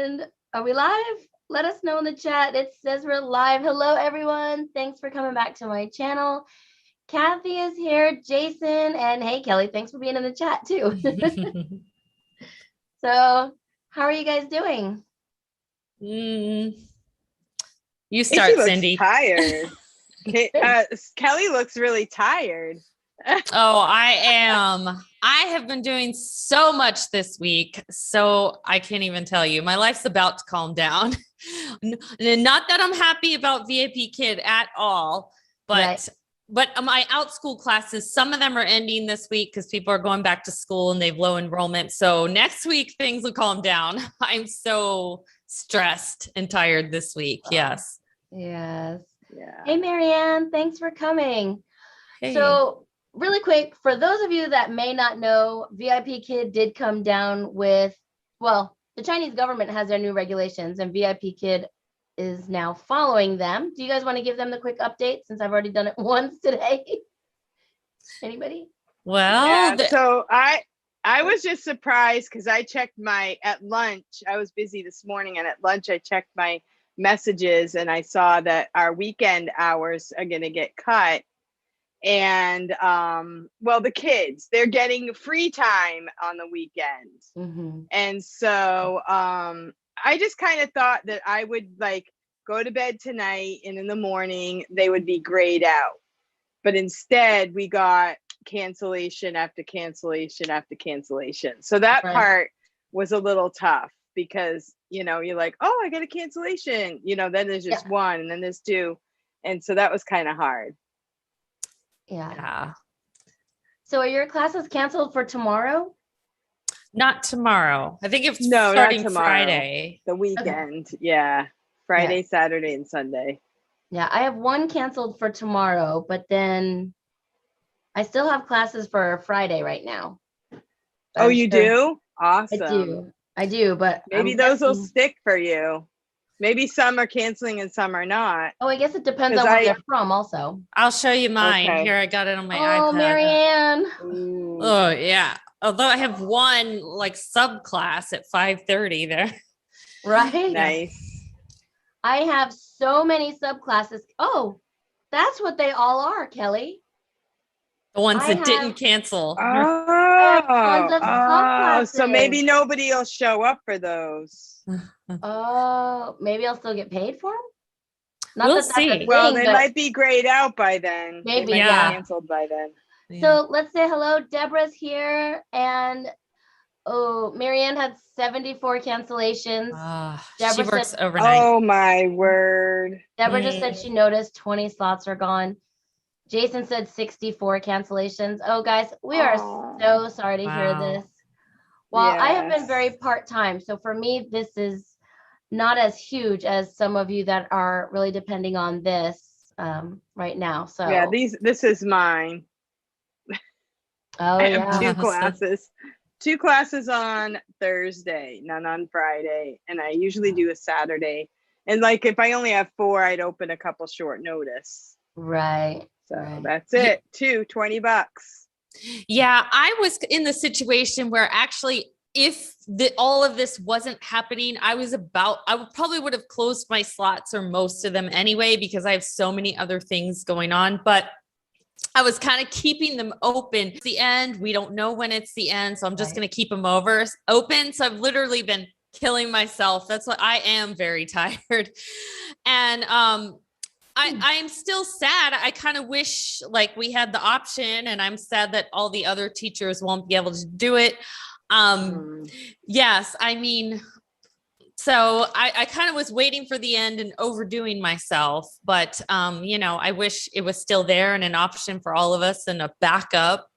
And are we live? Let us know in the chat. It says we're live. Hello, everyone. Thanks for coming back to my channel. Kathy is here, Jason, and hey, Kelly, thanks for being in the chat too. So how are you guys doing? You start, Cindy. Tired. Kelly looks really tired. Oh, I am. I have been doing so much this week, so I can't even tell you. My life's about to calm down. Not that I'm happy about VIPKid at all, but my out-school classes, some of them are ending this week because people are going back to school and they've low enrollment. So next week things will calm down. I'm so stressed and tired this week. Yes. Yes. Yeah. Hey, Marianne, thanks for coming. Hey. So really quick, for those of you that may not know, VIPKid did come down with, well, the Chinese government has their new regulations and VIPKid is now following them. Do you guys want to give them the quick update since I've already done it once today? Anybody? Well, yeah, so I was just surprised because I checked at lunch. I was busy this morning, and at lunch I checked my messages and I saw that our weekend hours are going to get cut. And well, the kids, they're getting free time on the weekends. Mm-hmm. And so I just kind of thought that I would like go to bed tonight and in the morning they would be grayed out. But instead we got cancellation after cancellation after cancellation. So that part was a little tough because, you know, you're like, oh, I got a cancellation, you know, then there's just one and then there's two. And so that was kind of hard. Yeah. So are your classes canceled for tomorrow? Not tomorrow. I think it's starting Friday. The weekend. Okay. Yeah. Friday, Saturday, and Sunday. Yeah, I have one canceled for tomorrow, but then I still have classes for Friday right now. Oh, you do? Awesome. I do, but maybe those will stick for you. Maybe some are canceling and some are not. Oh, I guess it depends on where they're from also. I'll show you mine. Okay. Here, I got it on my iPad. Oh, Marianne. Oh, yeah. Although I have one like subclass at 5:30 there. Right? Nice. I have so many subclasses. Oh, that's what they all are, Kelly. The ones that didn't cancel. Oh, so maybe nobody will show up for those. Oh, maybe I'll still get paid for them? We'll see. Well, they might be grayed out by then. Maybe, they might be canceled by then. Yeah. So let's say hello. Deborah's here, and Marianne had 74 cancellations. She works overnight. Oh my word. Deborah just said she noticed 20 slots are gone. Jason said 64 cancellations. Oh, guys, we are so sorry to hear this. Well, I have been very part-time, so for me, this is not as huge as some of you that are really depending on this right now. So yeah, this is mine. Oh, I have two classes on Thursday, none on Friday, and I usually do a Saturday. And like if I only have 4, I'd open a couple short notice. Right. So that's it. $20. Yeah, I was in the situation where actually if all of this wasn't happening, I probably would have closed my slots or most of them anyway, because I have so many other things going on, but I was kind of keeping them open. It's the end. We don't know when it's the end. So I'm just going to keep them open. So I've literally been killing myself. That's what I am, very tired. And, I'm still sad. I kind of wish like we had the option, and I'm sad that all the other teachers won't be able to do it. Yes, I mean, so I kind of was waiting for the end and overdoing myself, but you know, I wish it was still there and an option for all of us and a backup.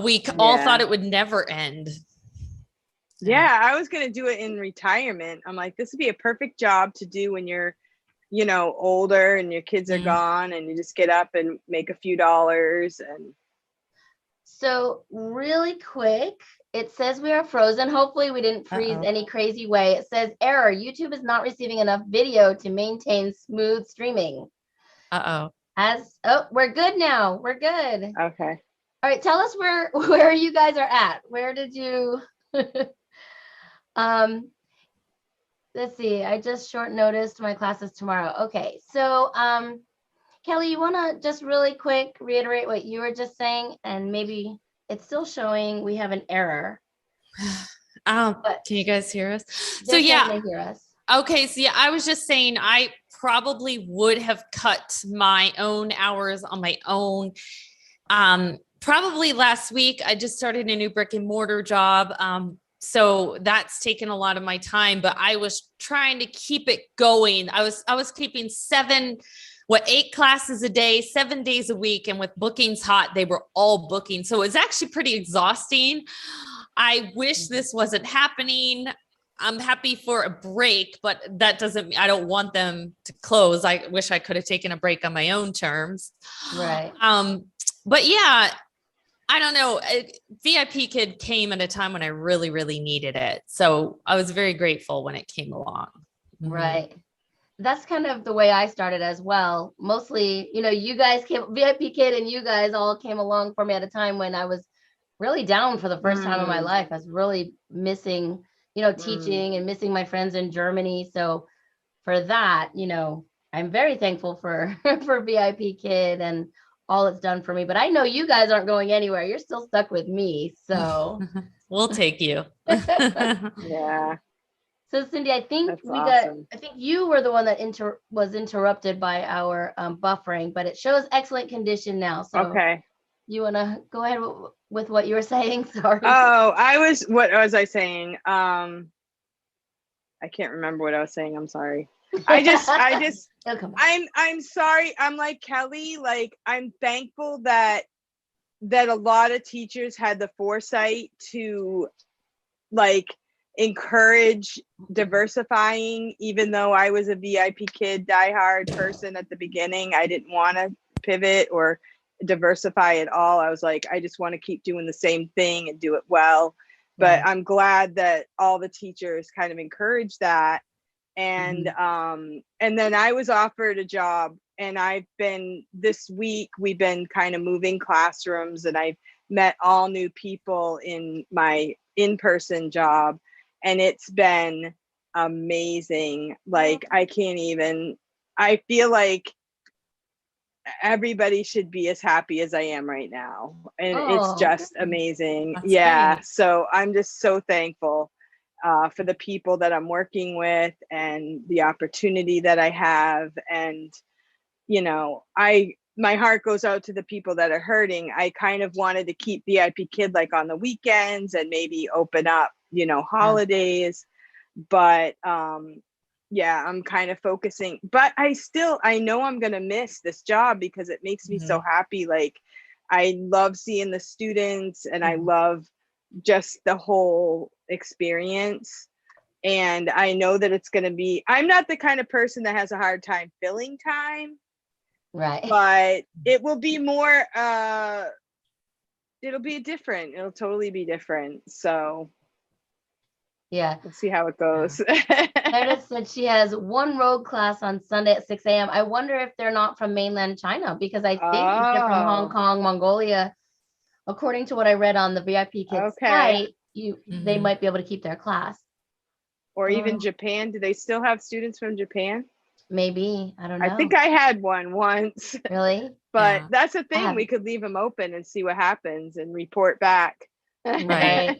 We all thought it would never end. Yeah, I was going to do it in retirement. I'm like, this would be a perfect job to do when you're, you know, older and your kids are gone and you just get up and make a few dollars. And so really quick, it says we are frozen. Hopefully we didn't freeze any crazy way. It says error. YouTube is not receiving enough video to maintain smooth streaming. We're good now. We're good. Okay. All right. Tell us where you guys are at. Where did you let's see. I just short noticed my classes tomorrow. Okay. So, Kelly, you want to just really quick reiterate what you were just saying? And maybe it's still showing we have an error. Can you guys hear us? So yeah. They hear us. Okay. So yeah, I was just saying I probably would have cut my own hours on my own. Probably last week, I just started a new brick and mortar job. So that's taken a lot of my time, but I was trying to keep it going. I was keeping 8 classes a day, 7 days a week. And with bookings hot, they were all booking. So it was actually pretty exhausting. I wish this wasn't happening. I'm happy for a break, but that doesn't mean I don't want them to close. I wish I could have taken a break on my own terms. Right. But yeah, I don't know. VIPKid came at a time when I really, really needed it. So I was very grateful when it came along. Right. That's kind of the way I started as well. Mostly, you guys VIPKid and you guys all came along for me at a time when I was really down for the first time in my life. I was really missing, teaching and missing my friends in Germany. So for that, I'm very thankful for VIPKid and all it's done for me. But I know you guys aren't going anywhere. You're still stuck with me. So we'll take you. Yeah. So Cindy, I think I think you were the one that was interrupted by our buffering, but it shows excellent condition now. So okay. You want to go ahead with what you were saying? Sorry. Oh, what was I saying? I can't remember what I was saying. I'm sorry. I'm sorry. I'm like Kelly, like I'm thankful that a lot of teachers had the foresight to like encourage diversifying, even though I was a VIPKid diehard person at the beginning. I didn't want to pivot or diversify at all. I was like, I just want to keep doing the same thing and do it well. But I'm glad that all the teachers kind of encouraged that. And and then I was offered a job, and this week we've been kind of moving classrooms, and I've met all new people in my in-person job, and it's been amazing. Like I feel like everybody should be as happy as I am right now. And it's just amazing. That's great. So I'm just so thankful for the people that I'm working with and the opportunity that I have. And, my heart goes out to the people that are hurting. I kind of wanted to keep VIPKid like on the weekends and maybe open up, holidays. But I'm kind of focusing, but I know I'm going to miss this job because it makes me so happy. Like I love seeing the students, and I love just the whole experience. And I know that it's going to be, I'm not the kind of person that has a hard time filling time. Right. But it will be more, it'll totally be different. So yeah, we'll see how it goes. Meredith said she has one road class on Sunday at 6 a.m. I wonder if they're not from mainland China, because I think if they're from Hong Kong, Mongolia, according to what I read on the VIPKid site, they might be able to keep their class. Or even Japan. Do they still have students from Japan? Maybe. I don't know. I think I had one once. Really? But that's the thing. We could leave them open and see what happens and report back. Right.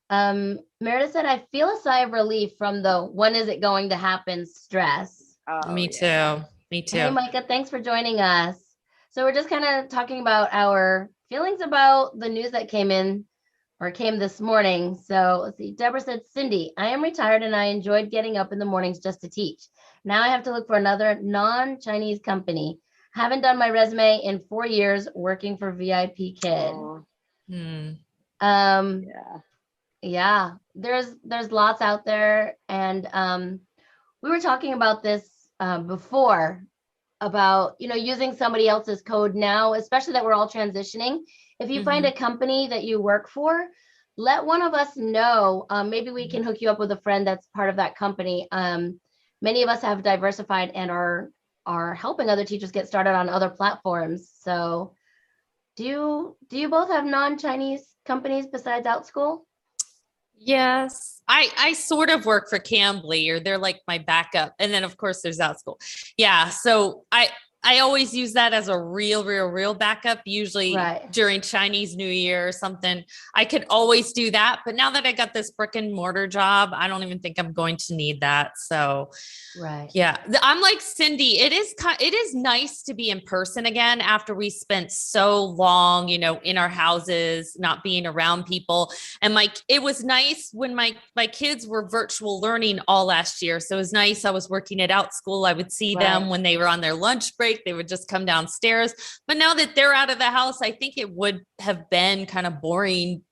Meredith said, I feel a sigh of relief from the when is it going to happen stress. Me too. Hey, Micah, thanks for joining us. So we're just kind of talking about our feelings about the news that came this morning. So let's see. Deborah said, Cindy, I am retired and I enjoyed getting up in the mornings just to teach. Now I have to look for another non-Chinese company. Haven't done my resume in 4 years working for VIPKid. Yeah, there's lots out there. And we were talking about this before about, using somebody else's code now, especially that we're all transitioning. If you find a company that you work for, let one of us know. Maybe we can hook you up with a friend that's part of that company. Many of us have diversified and are helping other teachers get started on other platforms. So do you both have non-Chinese companies besides OutSchool? Yes. I sort of work for Cambly, or they're like my backup. And then of course there's Outschool. Yeah. So I always use that as a real backup, usually Right. during Chinese New Year or something. I could always do that. But now that I got this brick and mortar job, I don't even think I'm going to need that. So Right. yeah, I'm like Cindy. It is nice to be in person again after we spent so long, in our houses, not being around people. And it was nice when my kids were virtual learning all last year. So it was nice. I was working at Outschool. I would see them when they were on their lunch break. They would just come downstairs. But now that they're out of the house, I think it would have been kind of boring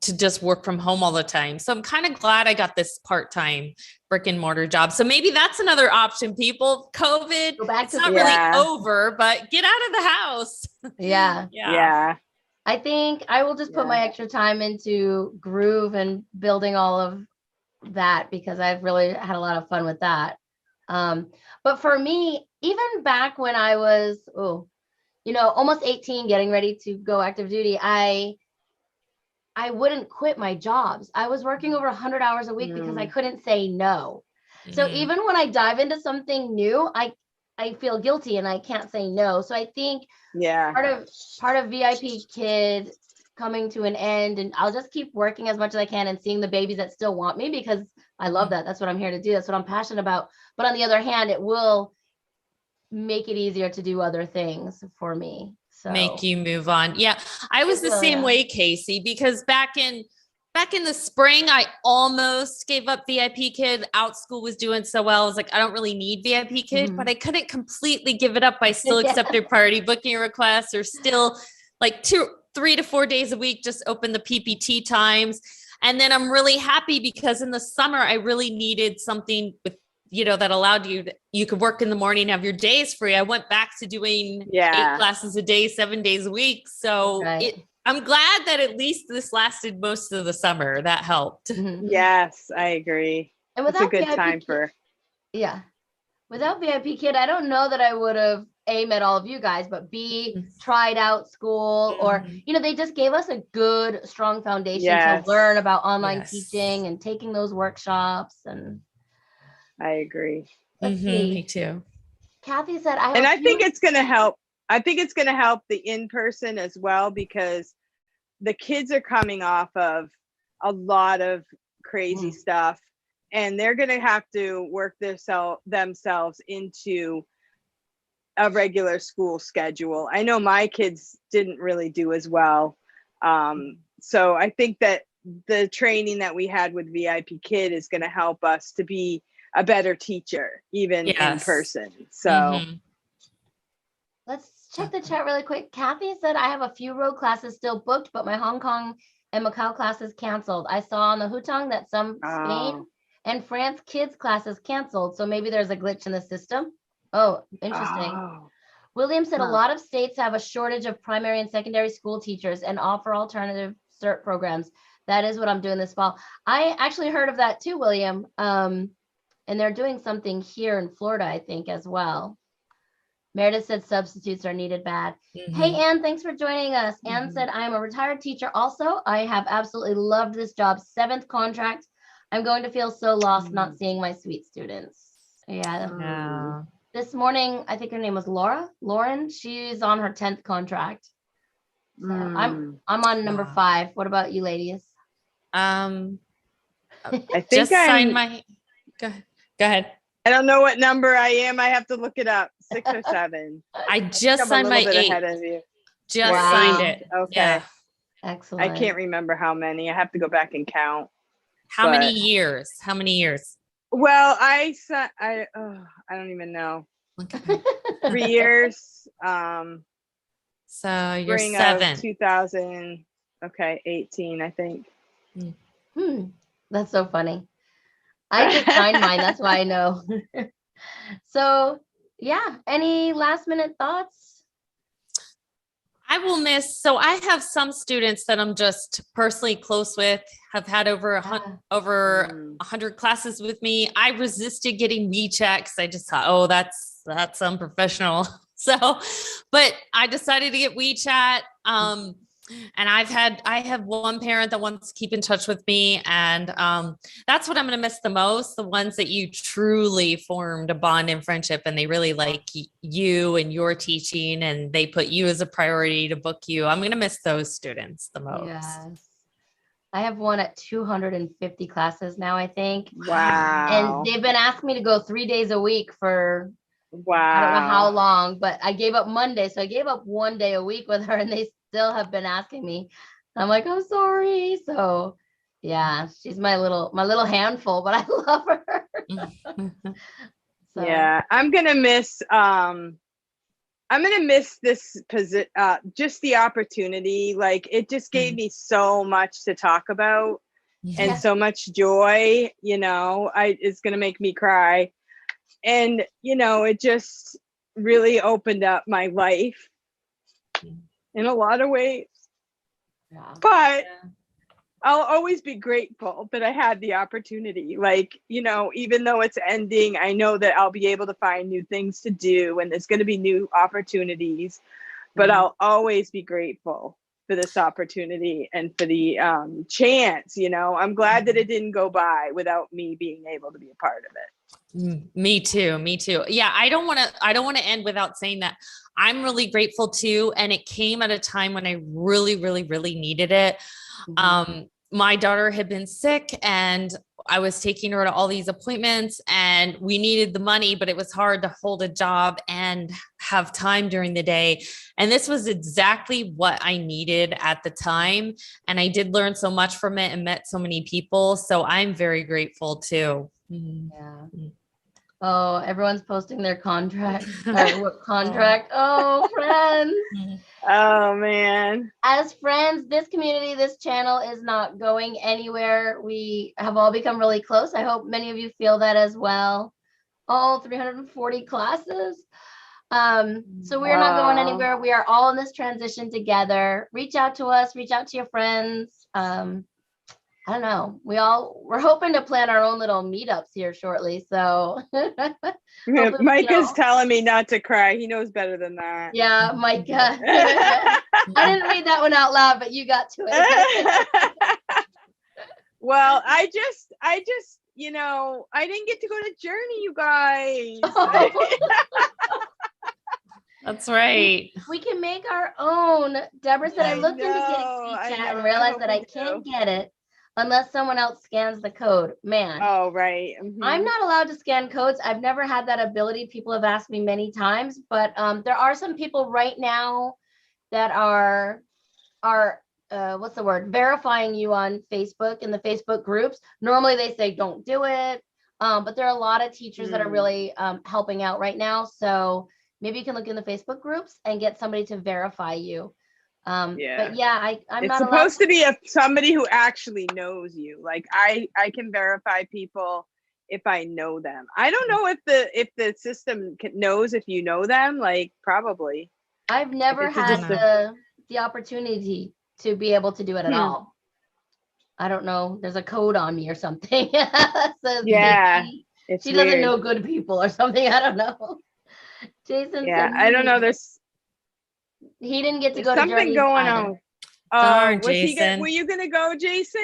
to just work from home all the time. So I'm kind of glad I got this part-time brick and mortar job. So maybe that's another option, people. COVID, it's not really over, but get out of the house. Yeah. Yeah. I think I will just put my extra time into Groove and building all of that, because I've really had a lot of fun with that. But for me, even back when I was, almost 18, getting ready to go active duty, I wouldn't quit my jobs. I was working over 100 hours a week because I couldn't say no. So even when I dive into something new, I feel guilty and I can't say no. So I think part of VIPKid coming to an end, and I'll just keep working as much as I can and seeing the babies that still want me, because I love that. That's what I'm here to do. That's what I'm passionate about. But on the other hand, it will make it easier to do other things for me. So make you move on. Yeah. I was the same way, Casey, because back in the spring, I almost gave up VIPKid. Outschool was doing so well. I was like, I don't really need VIPKid, but I couldn't completely give it up. I still accepted priority booking requests, or still like 3 to 4 days a week, just open the PPT times. And then I'm really happy because in the summer, I really needed something with, that allowed you could work in the morning, have your days free. I went back to doing 8 classes a day, 7 days a week. So I'm glad that at least this lasted most of the summer. That helped. Yes, I agree. And without it's a good time for. Yeah. Without VIPKid, I don't know that I would have met all of you guys, but B, tried Outschool, or, they just gave us a good, strong foundation to learn about online teaching and taking those workshops. And I agree. Let's see. Me too. Kathy said, I think it's going to help. I think it's going to help the in-person as well, because the kids are coming off of a lot of crazy stuff, and they're going to have to work themselves into a regular school schedule. I know my kids didn't really do as well. So I think that the training that we had with VIPKid is going to help us to be a better teacher, even in person. So let's check the chat really quick. Kathy said, I have a few road classes still booked, but my Hong Kong and Macau classes canceled. I saw on the Hutong that some Spain and France kids classes canceled. So maybe there's a glitch in the system. Oh, interesting. William said a lot of states have a shortage of primary and secondary school teachers and offer alternative CERT programs. That is what I'm doing this fall. I actually heard of that too, William. And they're doing something here in Florida, I think, as well. Meredith said substitutes are needed bad. Hey, Ann, thanks for joining us. Ann said, I am a retired teacher also. I have absolutely loved this job. 7th contract. I'm going to feel so lost not seeing my sweet students. Yeah. This morning, I think her name was Lauren. She's on her 10th contract. So I'm on number 5. What about you, ladies? I think just signed my. Go ahead. I don't know what number I am. I have to look it up. 6 or 7. I just signed my 8. Ahead of you. Just signed it. Okay. Yeah. Excellent. I can't remember how many. I have to go back and count. How many years? Well, I don't even know. 3 years. So you're 7. 2000. Okay, 18, I think. That's so funny. I just signed mine. That's why I know. So, yeah. Any last minute thoughts? I will miss. So I have some students that I'm just personally close with, have had over 100 classes with me. I resisted getting WeChat because I just thought, oh, that's unprofessional. So, but I decided to get WeChat. And I have one parent that wants to keep in touch with me. And that's what I'm going to miss the most. The ones that you truly formed a bond in friendship and they really like you and your teaching and they put you as a priority to book you. I'm going to miss those students the most. Yes. I have one at 250 classes now, I think. Wow. And they've been asking me to go 3 days a week for Wow. I don't know how long, but I gave up Monday. So I gave up 1 day a week with her and they still have been asking me. I'm like, I'm sorry. So yeah, she's my little handful, but I love her. So. Yeah, I'm gonna miss this just the opportunity. Like it just gave me so much to talk about and so much joy, it's gonna make me cry. And it just really opened up my life in a lot of ways. Yeah. But I'll always be grateful that I had the opportunity. Like, even though it's ending, I know that I'll be able to find new things to do and there's going to be new opportunities. But I'll always be grateful for this opportunity and for the chance. I'm glad that it didn't go by without me being able to be a part of it. Me too. Yeah, I don't want to end without saying that I'm really grateful too. And it came at a time when I really, really, really needed it. My daughter had been sick and I was taking her to all these appointments and we needed the money, but it was hard to hold a job and have time during the day. And this was exactly what I needed at the time. And I did learn so much from it and met so many people. So I'm very grateful too. Yeah. Oh, everyone's posting their contract. What contract? Oh, friends. Oh, man. As friends, this community, this channel is not going anywhere. We have all become really close. I hope many of you feel that as well. All 340 classes. So we're not going anywhere. We are all in this transition together. Reach out to us, reach out to your friends. I don't know. We're hoping to plan our own little meetups here shortly. So Micah's telling me not to cry. He knows better than that. Yeah, Micah. I didn't read that one out loud, but you got to it. Well, I just, I didn't get to go to Journey, you guys. That's right. We can make our own. Deborah said I looked into getting chat and realized that I can't get it unless someone else scans the code. Man. Oh, right. I'm not allowed to scan codes. I've never had that ability. People have asked me many times, but there are some people right now that are what's the word? Verifying you on Facebook in the Facebook groups. Normally they say don't do it. But there are a lot of teachers that are really helping out right now. So maybe you can look in the Facebook groups and get somebody to verify you. But yeah, I'm it's not supposed to be somebody who actually knows you. Like I can verify people if I know them. I don't know if the system knows if you know them. Like probably. I've never had the opportunity to be able to do it at all. I don't know. There's a code on me or something. So yeah, she doesn't know good people or something. I don't know. Jason said I don't know. He didn't get to go to something Journey's going either. on. Were you gonna go, Jason?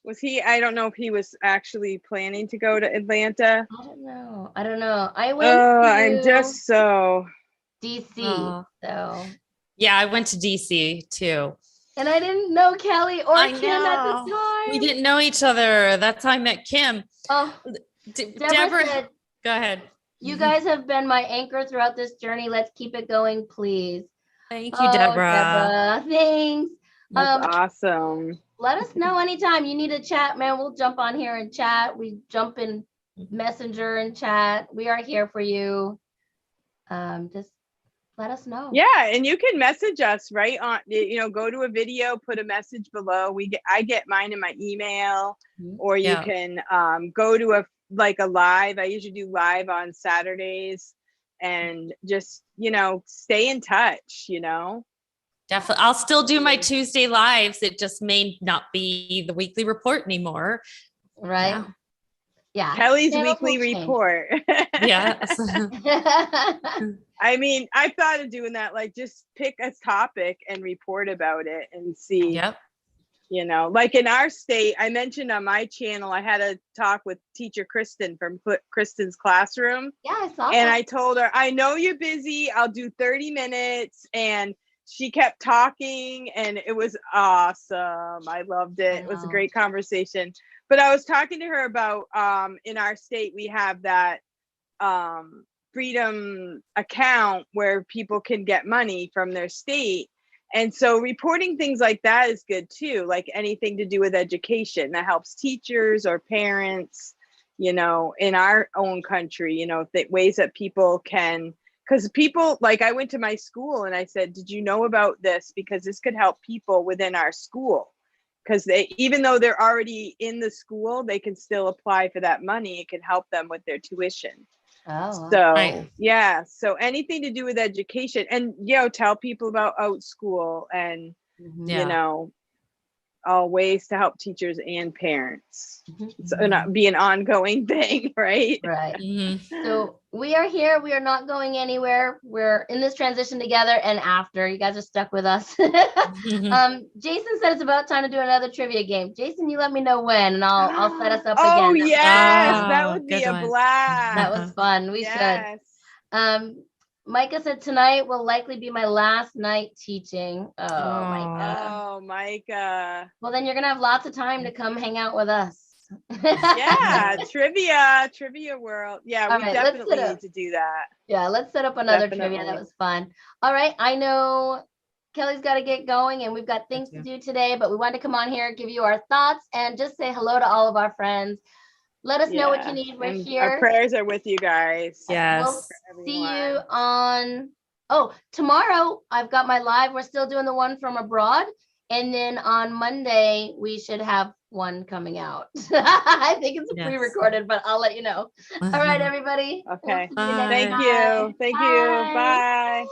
Was he? I don't know if he was actually planning to go to Atlanta. I don't know. I went to I'm just so DC. So yeah, I went to DC too. And I didn't know Kelly or Kim at the time. We didn't know each other. That's how I met Kim. Oh, Deborah said, go ahead. You guys have been my anchor throughout this journey. Let's keep it going, please. Thank you, Deborah. Thanks. That's awesome. Let us know anytime you need a chat, man. We'll jump on here and chat. We jump in Messenger and chat. We are here for you. Just let us know. Yeah, and you can message us right on. Go to a video, put a message below. I get mine in my email, or you can go to a live. I usually do live on Saturdays, and just stay in touch. Definitely. I'll still do my Tuesday lives. It just may not be the weekly report anymore. Right. Yeah. Kelly's channels will weekly change. report. Yes. I mean, I thought of doing that, like just pick a topic and report about it and see. Yep. You know, like in our state, I mentioned on my channel, I had a talk with teacher Kristen from Kristen's classroom. Yeah, I saw And that. I told her, I know you're busy. I'll do 30 minutes. And she kept talking and it was awesome. I loved it. It was a great conversation. But I was talking to her about in our state, we have that freedom account where people can get money from their state. And so reporting things like that is good too, like anything to do with education that helps teachers or parents, you know, in our own country, you know, ways that people can, because people, like I went to my school and I said, did you know about this? Because this could help people within our school. Because they, even though they're already in the school, they can still apply for that money. It can help them with their tuition. Oh, So Right. yeah, so anything to do with education, and you know, tell people about out school and Yeah. you know, all ways to help teachers and parents. Mhm. So not be an ongoing thing, right? right. Mhm. So we are here. We are not going anywhere. We're in this transition together and after. You guys are stuck with us. Jason said it's about time to do another trivia game. Jason, you let me know when, and I'll set us up Oh again. yes, Oh, that would be good a one. blast. That was fun. We Yes. should. Micah said tonight will likely be my last night teaching. Oh, Micah. Oh, Micah. Well, then you're gonna have lots of time to come hang out with us. Yeah, trivia world. Yeah, All we right, let's definitely set up. need to do that. Yeah, let's set up another trivia. Definitely. That was fun. All right, I know Kelly's got to get going and we've got things to do today, but we wanted to come on here, give you our thoughts, and just say hello to all of our friends. Let us know what you need. We're and here. our prayers are with you guys. We'll Yes. see you on, tomorrow I've got my live. We're still doing the one from abroad. And then on Monday, we should have one coming out. I think it's Yes. pre-recorded, but I'll let you know. All right, everybody. Okay. We'll see you next Thank time. you. Thank you. Bye.